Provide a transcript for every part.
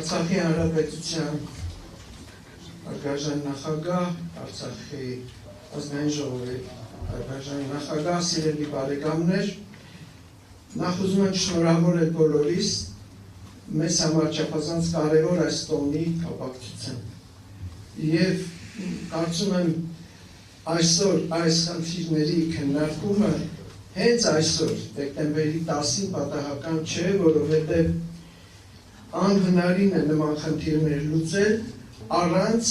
Արցախի հանրապետության հարգարժան նախագահ, Արցախի ազգային ժողովի հարգարժան նախագահ, սիրելի բարեկամներ, նախ ուզում եմ շնորհավորել բոլորիս մեզ համար չափազանց կարևոր այս տոնի կապակցությամբ եւ կարծում եմ այսօր այս խնդիրների քննարկումը հենց այսօր դեկտեմբերի 10-ին պատահական չէ, որովհետեւ անհնարին է նման խնդիրներ լուծել առանց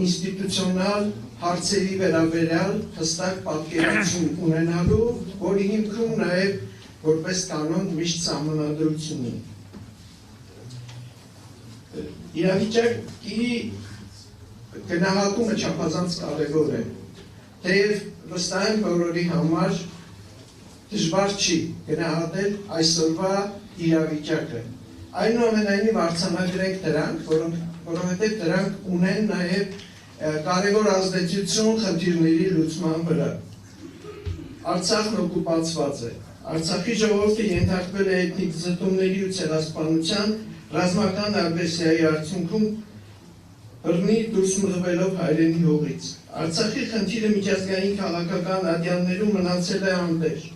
ինստիտուցիոնալ հարցերի վերաբերյալ հստակ պատկերացում ունենալու, որի հիմքում նաև որպես կանոն միշտ սահմանադրություն ունի։ Իրավիճակի գնահատումը չափազանց կարևոր է, թեև վստահ եմ բոլորի համար դժվար չի գնահատել այսօրվա իրավիճակը։ Այնուամենայնիվ արձանագրենք դրանք, որովհետև դրանք ունեն նաև կարևոր ազդեցություն խնդիրների լուծման վրա։ Արցախն օկուպացված է։ Արցախի ժողովուրդը ենթարկվել է էթնիկ զտումների ու ցեղասպանության ռազմական ագրեսիայի արդյունքում բռնի դուրս մղվելով հայրենի հողից։ Արցախի խնդիրը միջազգային քաղաքական ատյաններում մնացել է անտեր։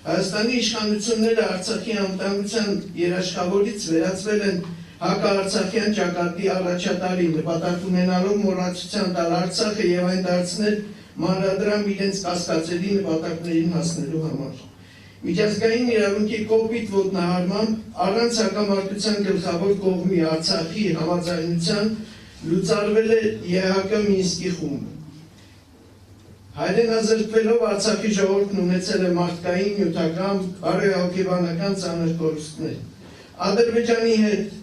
Հայաստանի իշխանությունները Արցախի անվտանգության երաշխավորից վերածվել են հակաարցախյան ճակատի առաջատարի, նպատակ ունենալով մոռացության տալ Արցախը եւ այն դարձնել մանրադրամ իրենց կասկածելի նպատակներին հասնելու համար։ Միջազգային իրավունքի կոպիտ ոտնահարմամբ առանց հակամարտության գլխավոր կողմի Արցախի համաձայնության լուծարվել է ԵՀԿ Մինսկի խումբը։ Հայրենազրկվելով Արցախի ժողովուրդն ունեցել է մարդկային, նյութական, բարոյահոգեբանական ծանր կորուստներ։ Ադրբեջանի հետ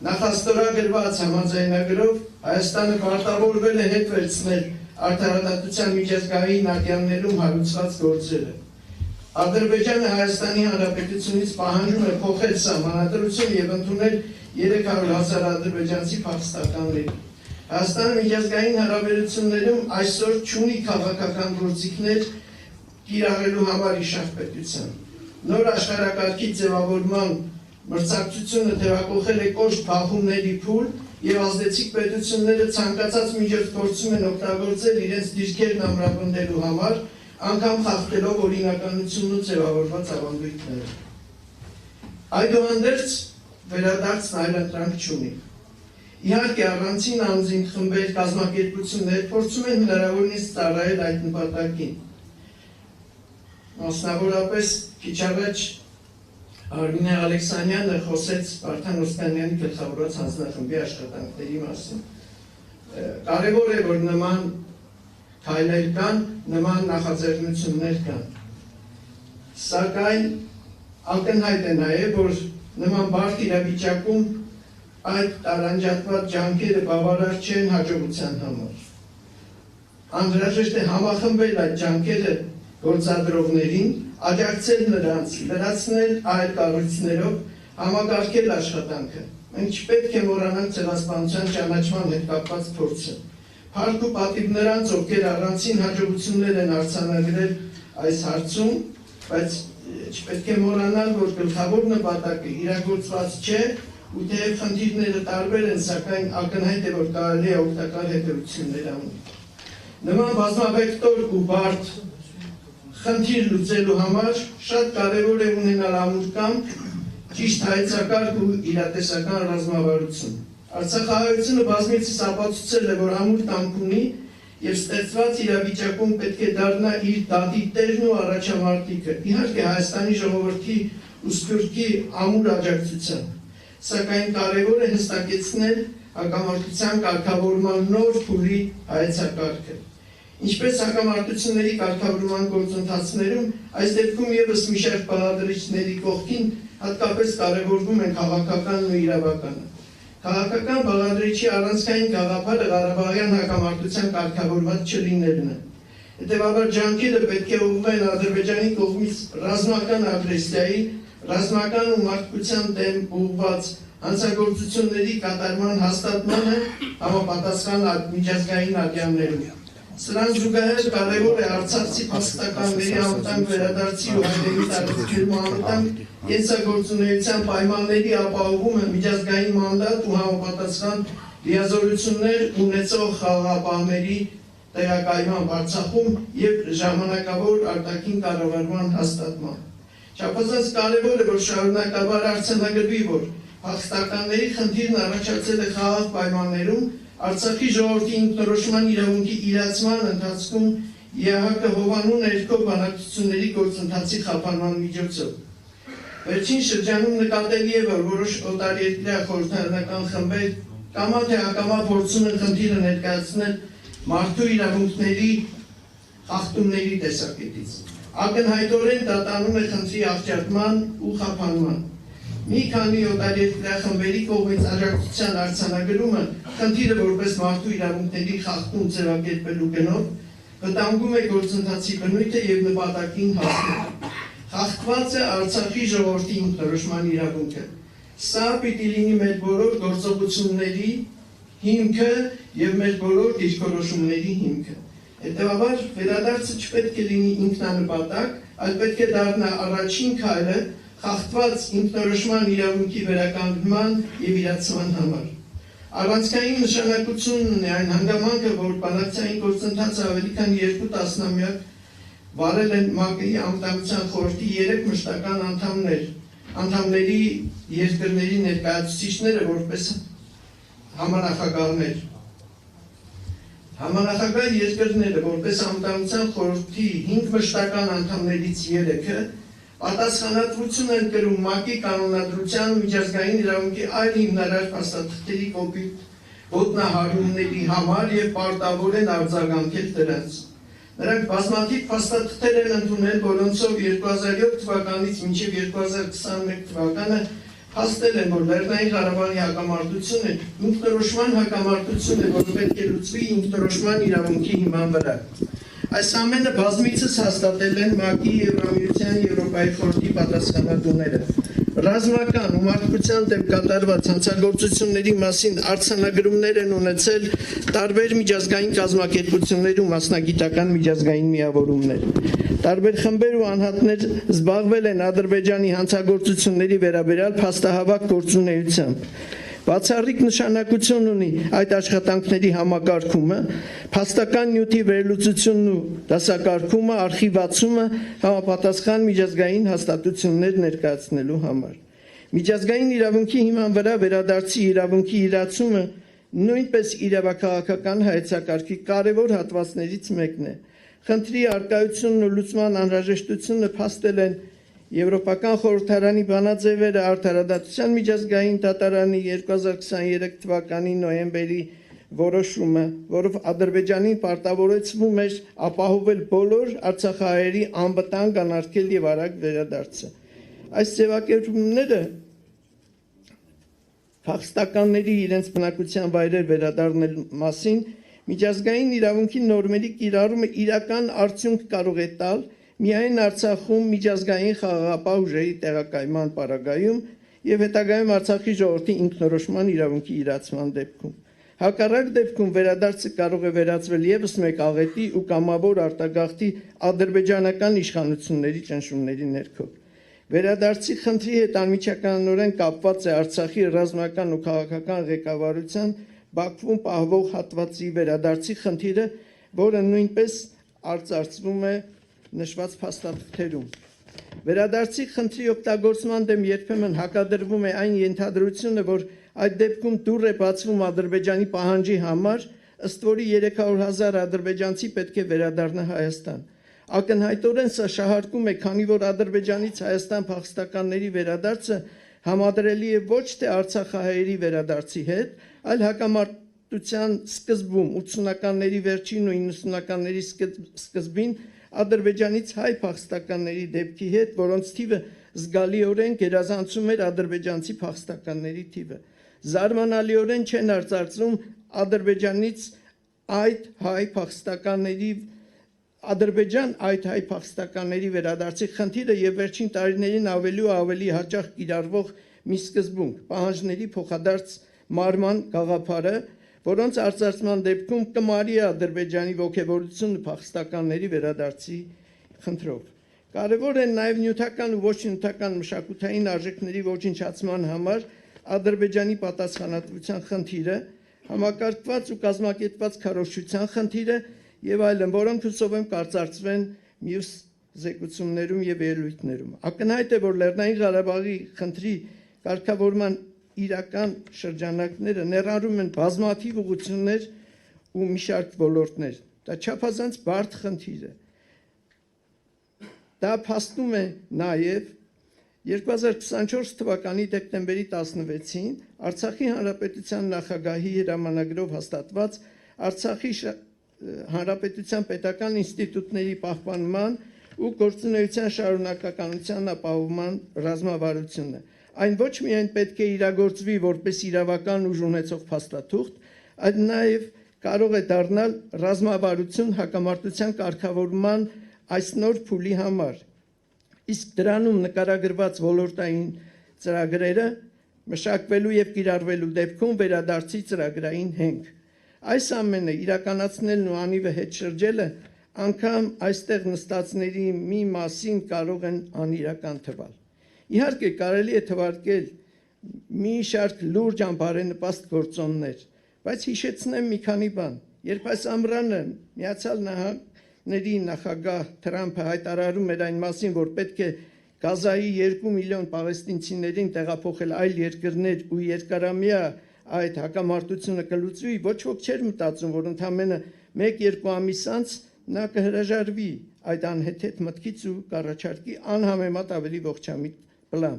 նախաստորագրված համաձայնագրով Հայաստանը պարտավորվել է հետ վերցնել արդարադատության միջազգային ատյաններում հարուցված գործերը։ Ադրբեջանը Հայաստանի Հանրապետությունից պահանջում է փոխել սահմանադրություն եւ ընդունել 300,000 ադրբեջանցի փախստականների։ Հայաստանը միջազգային հարաբերություններում այսօր չունի քաղաքական գործիքներ կիրառելու համար իշխանապետության։ Նոր աշխարհակարգի ձևավորման մրցակցությունը թեւակոխել է կոշտ բախումների փուլ եւ ազդեցիկ պետությունները ցանկացած միջոց փորձում են օգտագործել իրենց դիրքերն ամրապնդելու համար, անգամ խախտելով օրինականությունն ու ձևավորված ավանդույթները։ Այդուհանդերձ վերադարձն այլընտրանք չունի։ Իհարկե առանցին անձին խմբեր կազմակերպություններ փորձում են հնարավորինս ծառայել այդ նպատակին։ Մասնավորապես քիչ առաջ Արմինե Ալեքսանյանը խոսեց Վարդան Օսկանյանի գլխավորած հանձնախմբի աշխատանքների մասին։ Կարևոր է, որ նման քայլեր կան, նման նախաձեռնություններ կան։ Սակայն ակնհայտ է նաև, որ նման բարդ իրավիճակում այդ տարանջատված ջանքերը բավարար չեն հաջողության համար։ Անհրաժեշտ է համախմբել այդ ջանքերը գործադրողներին, աջակցել նրանց, լրացնել այլ կառույցներով, համակարգել աշխատանքը։ Մենք չպետք է մոռանանք ցեղասպանության ճանաչման հետ կապված փորձը։ Փառք ու պատիվ նրանց, ովքեր առանցին հաջողություններ են արձանագրել այս հարցում, բայց չպետք է մոռանալ, որ գլխավոր նպատակը իրագործված չէ, ու թեև խնդիրները տարբեր են, սակայն ակնհայտ է, որ կարելի է օգտակար հետևություններ անել։ Նման բազմավեկտոր ու բարդ խնդիր լուծելու համար շատ կարևոր է ունենալ ամուր կամք, ճիշտ հայեցակարգ ու իրատեսական ռազմավարություն։ Արցախահայությունը բազմիցս ապացուցել է, որ ամուր կամք ունի եւ ստեղծված իրավիճակում պետք է դառնա իր դատի տերն ու առաջամարտիկը, իհարկե Հայաստանի ժողովրդի ու սփյուռքի ամուր աջակցությամբ։ Սակայն կարևոր է հստակեցնել հակամարտության կարգավորման նոր փուլի հայեցակարգը։ Ինչպես հակամարտությունների կարգավորման գործընթացներում, այս դեպքում ևս մի շարք բաղադրիչների կողքին հատկապես կարևորվում են քաղաքականն ու իրավականը։ Քաղաքական բաղադրիչի առանցքային գաղափարը Ղարաբաղյան հակամարտության կարգավորված չլինելն է։ Հետևաբար ջանքերը պետք է ուղղվեն Ադրբեջանի կողմից ռազմական ագրեսիայի, ռազմական ու մարդկության դեմ ուղղված հանցագործությունների կատարման հաստատմանը համապատասխան միջազգային ատյաններում։ Սրան զուգահեռ կարևոր է արցախցի փախստականների անվտանգ վերադարձի ու հայրենի տարածքներում անվտանգ կենսագործունեության պայմանների ապահովումը, միջազգային մանդատ ու համապատասխան լիազորություններ ունեցող խաղաղապահների տեղակայման Արցախում եւ ժամանակավոր արտաքին կառավարման հաստատման։ Չափազանց կարևոր է, որ շարունակաբար արձանագրվի, որ փախստականների խնդիրն առաջացել է խաղաղ պայմաններում Արցախի ժողովրդի ինքնորոշման իրավունքի իրացման ընթացքում ԵԱՀԿ հովանու ներքո բանակցությունների գործընթացի խափանման միջոցով։ Վերջին շրջանում նկատելի է, որ որոշ օտարերկրյա խորհրդարանական խմբեր կամա թե ակամա փորձում են խնդիրը ներկայացնել մարդու իրավունքների խախտումների տեսակետից։ Ակնհայտորեն դա տանում է խնդրի աղճատման ու խափանման։ Մի քանի օտարերկրյա խմբերի կողմից աջակցության արձանագրումը խնդիրը որպես մարդու իրավունքների խախտում ձևակերպելու գնով վտանգում է գործընթացի բնույթը եւ նպատակին հասնելը։ Խախտված է Արցախի ժողովրդի ինքնորոշման իրավունքը։ Սա պիտի լինի մեր բոլոր գործողությունների հիմքը եւ մեր բոլոր դիրքորոշումների հիմքը։ Հետևաբար վերադարձը չպետք է լինի ինքնանպատակ, այլ պետք է դառնա առաջին քայլը խախտված ինքնորոշման իրավունքի վերականգնման եւ իրացման համար։ Առանցքային նշանակություն ունի այն հանգամանքը, որ բանակցային գործընթացը ավելի քան 2 տասնամյակ վարել են ՄԱԿ-ի անվտանգության խորհրդի 3 մշտական անդամների երկրների ներկայացուցիչները որպես համանախագահներ։ Համանախագահ երկրները որպես անվտանգության խորհրդի 5 մշտական անդամներից 3-ը պատասխանատվություն են կրում ՄԱԿ-ի կանոնադրության միջազգային իրավունքի այլ հիմնարար փաստաթղթերի կոպիտ ոտնահարումների համար եւ պարտավոր են արձագանքել դրանց։ Նրանք բազմաթիվ փաստաթղթեր են ընդունել, որոնցով 2007 թվականից մինչև 2021 թվականը փաստել են, որ Լեռնային Ղարաբաղի հակամարտությունը ինքնորոշման հակամարտություն է, որը պետք է լուծվի ինքնորոշման իրավունքի հիման վրա։ Այս ամենը բազմիցս հաստատել են ՄԱԿ-ի, Եվրամիության, Եվրոպայի խորհրդի պատասխանատուները։ Ռազմական ու մարդկության դեմ կատարված հանցագործությունների մասին արձանագրումներ են ունեցել տարբեր միջազգային կազմակերպություններ ու մասնագիտական միջազգային միավորումներ։ Տարբեր խմբեր ու անհատներ զբաղվել են Ադրբեջանի հանցագործությունների վերաբերյալ փաստահավաք գործունեությամբ։ Բացառիկ նշանակություն ունի այդ աշխատանքների համակարգումը, փաստական նյութի վերլուծությունն ու դասակարգումը, արխիվացումը համապատասխան միջազգային հաստատություններ ներկայացնելու համար։ Միջազգային իրավունքի հիման վրա վերադարձի իրավունքի իրացումը նույնպես իրավաքաղաքական հայեցակարգի կարևոր հատվածներից մեկն է։ Խնդրի առկայությունն ու լուծման անհրաժեշտությունը փաստել են Եվրոպական խորհրդարանի բանաձևերը, Արդարադատության միջազգային դատարանի 2023 թվականի նոյեմբերի որոշումը, որով Ադրբեջանին պարտավորեցվում էր ապահովել բոլոր արցախահայերի անվտանգ, անարգել եւ արագ վերադարձը։ Այս ձևակերպումները փախստականների իրենց բնակության վայրեր վերադառնելու մասին միջազգային իրավունքի նորմերի կիրառումը իրական արդյունք կարող է տալ միայն Արցախում միջազգային խաղաղապահ ուժերի տեղակայման պարագայում եւ հետագայում Արցախի ժողովրդի ինքնորոշման իրավունքի իրացման դեպքում։ Հակառակ դեպքում վերադարձը կարող է վերածվել եւս մեկ աղետի ու կամավոր արտագաղթի ադրբեջանական իշխանությունների ճնշումների ներքո։ Վերադարձի խնդրի հետ անմիջականորեն կապված է Արցախի ռազմական ու քաղաքական ղեկավարության Բաքվում պահվող հատվածի վերադարձի խնդիրը, որը նույնպես արծարծվում է նշված փաստաթղթերում։ Վերադարձի խնդրի օգտագործման դեմ երբեմն հակադրվում է այն ենթադրությունը, որ այդ դեպքում դուռ է բացվում Ադրբեջանի պահանջի համար, ըստ որի 300,000 ադրբեջանցի պետք է վերադառնա Հայաստան։ Ակնհայտորեն սա շահարկում է, քանի որ Ադրբեջանից Հայաստան փախստականների վերադարձը համադրելի է ոչ թե արցախահայերի վերադարձի հետ, այլ հակամարտության սկզբում 80-ականների վերջին ու 90-ականների սկզբին Ադրբեջանից հայ փախստականների դեպքի հետ, որոնց թիվը զգալիորեն գերազանցում էր ադրբեջանցի փախստականների թիվը։ Զարմանալիորեն չեն արծարծում Ադրբեջանից այդ հայ փախստականների վերադարձի խնդիրը եւ վերջին տարիներին ավելի ու ավելի հաճախ կիրառվող մի սկզբունք՝ պահանջների փոխադարձ մարման գաղափարը, որոնց արձարծման դեպքում կմարի է Ադրբեջանի ոգևորությունը փախստականների վերադարձի խնդրով։ Կարևոր է նաև նյութական ու ոչ նյութական մշակութային արժեքների ոչնչացման համար Ադրբեջանի պատասխանատվության խնդիրը, համակարգված ու կազմակերպված քարոզչության խնդիրը եւ այլն, որոնք հուսով եմ կարծարծվեն մյուս զեկուցումներում եւ ելույթներում։ Ակնհայտ է, որ Լեռնային Ղարաբաղի խնդրի կարգավորման իրական շրջանակները ներառում են բազմաթիվ ուղղություններ ու մի շարք ոլորտներ։ Դա չափազանց բարդ խնդիր է։ Դա փաստում է նաև 2024 թվականի դեկտեմբերի 16-ին Արցախի Հանրապետության նախագահի հրամանագրով հաստատված Արցախի Հանրապետության պետական ինստիտուտների պահպանման ու գործունեության շարունակականության ապահովման ռազմավարությունը։ Այն ոչ միայն պետք է իրագործվի որպես իրավական ուժ ունեցող փաստաթուղթ, այլ նաև կարող է դառնալ ռազմավարություն հակամարտության կարգավորման այս նոր փուլի համար։ Իսկ դրանում նկարագրված ոլորտային ծրագրերը մշակվելու եւ կիրառվելու դեպքում վերադարձի ծրագրային հենք։ Այս ամենը իրականացնելն ու անիվը հետ շրջելը անգամ այստեղ նստածների մի մասին կարող են անիրական թվալ։ Իհարկե կարելի է թվարկել մի շարք լուրջ անբարենպաստ գործոններ, բայց հիշեցնեմ մի քանի բան։ Երբ այս ամռանը Միացյալ Նահանգների նախագահ Թրամփը հայտարարում էր այն մասին, որ պետք է Գազայի 2 միլիոն պաղեստինցիներին տեղափոխել այլ երկրներ ու երկարամյա այդ հակամարտությունը կլուծվի, ոչ ոք չէր մտածում, որ ընդամենը 1-2 ամիս անց նա կհրաժարվի այդ անհեթեթ մտքից ու կառաջարկի անհամեմատ ավելի ողջամիտ պլան։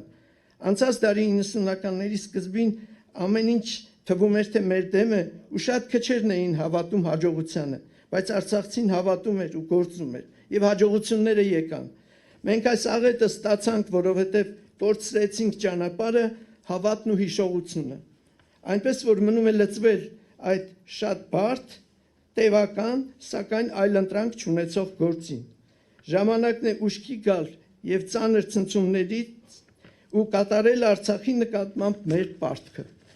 Անցած դարի 90-ականների սկզբին ամեն ինչ թվում էր, թե մեր դեմ է ու շատ քչերն էին հավատում հաջողությանը, բայց արցախցին հավատում էր ու գործում էր եւ հաջողությունները եկան։ Մենք այս աղետը ստացանք, որովհետեւ կորցրեցինք ճանապարհը, հավատն ու հիշողությունը։ Այնպես որ մնում է լծվել այդ շատ բարդ, տևական, սակայն այլընտրանք չունեցող գործին։ Ժամանակն է ուշքի գալ եւ ծանր ցնցումներից ու կատարել Արցախի նկատմամբ մեր պարտքը։